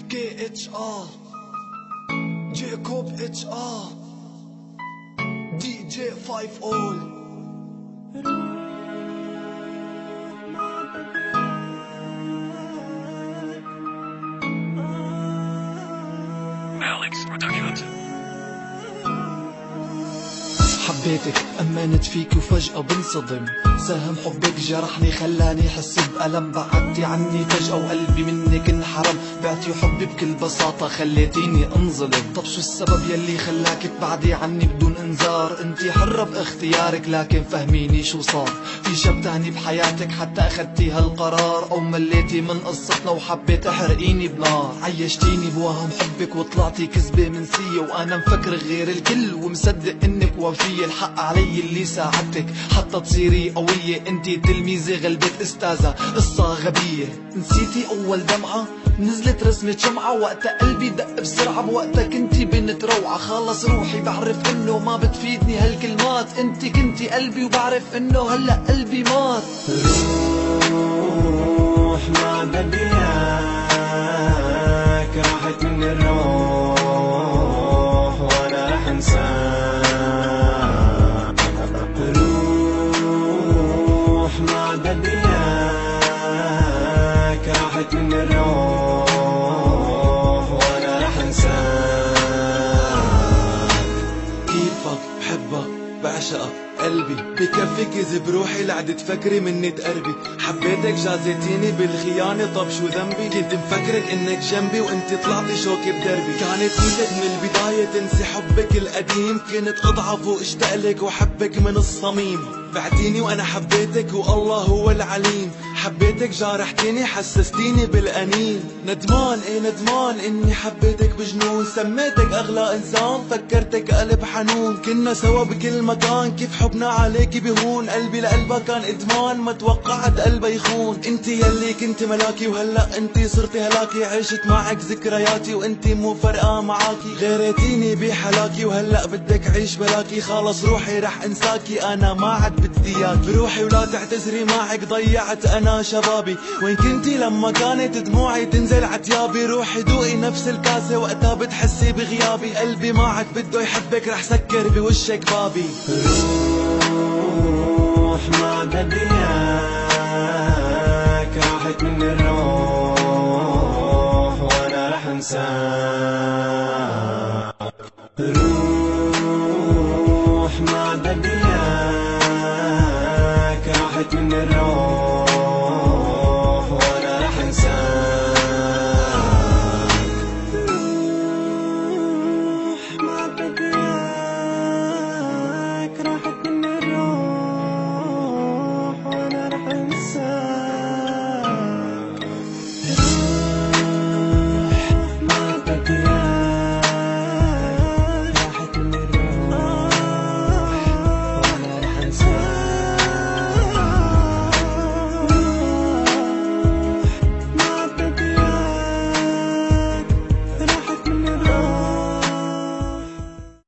KHR Jacob HR DJ 5 All Alex Productions. حبيتك أمنت فيك وفجأة بنصدم. ساهم حبك جرحني خلاني حس بألم. بعدتي عني فجأة وقلبي منك انحرم. بعتي حبي بكل بساطة خليتيني انظلم. طب شو السبب يلي خلاك تبعدي عني بدون انذار؟ انتي حرة باختيارك لكن فهميني شو صار. في شاب تاني بحياتك حتى اخدتي هالقرار؟ او مليتي من قصتنا وحبيت تحرقيني بنار؟ عيشتيني بوهم حبك وطلعتي كذبة منسية، وانا مفكر غير الكل ومصدق انك وفية. الحق علي اللي ساعدتك حتى تصيري قوية. انتي تلميذة غلبت استاذة، قصة غبية. نسيتي اول دمعة نزلت رسمة شمعة، وقتها قلبي دق بسرعة. بوقتها كنتي بنت روعة. خلص روحي بعرف انه ما بتفيدني هالكلمات. انتي كنتي قلبي وبعرف انه هلأ قلبي مات. روح ما بدي اياك، راحت من الروح وانا رح انساك. روح ما بدي اياك، راحت من الروح وانا رح انساك. كيفك بحبك بعشقك قلبي، بكفي كذب روحي لعد تفكري مني تقربي. حبيتك جازيتيني بالخيانة، طب شو ذنبي؟ كنت مفكرك انك جنبي وانت طلعتي شوكي بدربي. كانت نيتك من البداية تنسي حبك القديم. كنت اضعف واشتاقلك وحبك من الصميم. بعتيني وانا حبيتك والله هو العليم. حبيتك جارحتيني حسستيني بالأنين. ندمان ندمان اني حبيتك بجنون. سميتك اغلى انسان، فكرتك قلب حنون. كنا سوا بكل مكان، كيف حبنا عليكي بهون. قلبي لقلبها كان ادمان، ما توقعت قلبها يخون. انتي يلي كنت ملاكي وهلا انتي صرتي هلاكي. عشت معك ذكرياتي وانتي مو فرقة معاكي. غيرتيني بحلاكي وهلا بدك عيش بلاكي. خلص روحي رح انساكي، انا ما عاد بدي اياك. بروحي ولا تعتذري معك ضيعت انا شبابي. وين كنتي لما كانت دموعي تنزل عتيابي؟ روحي دوقي نفس الكاسة وقتها بتحسي بغيابي. قلبي ما عاد بده يحبك، رح سكر بوشك بابي. روح ما بدي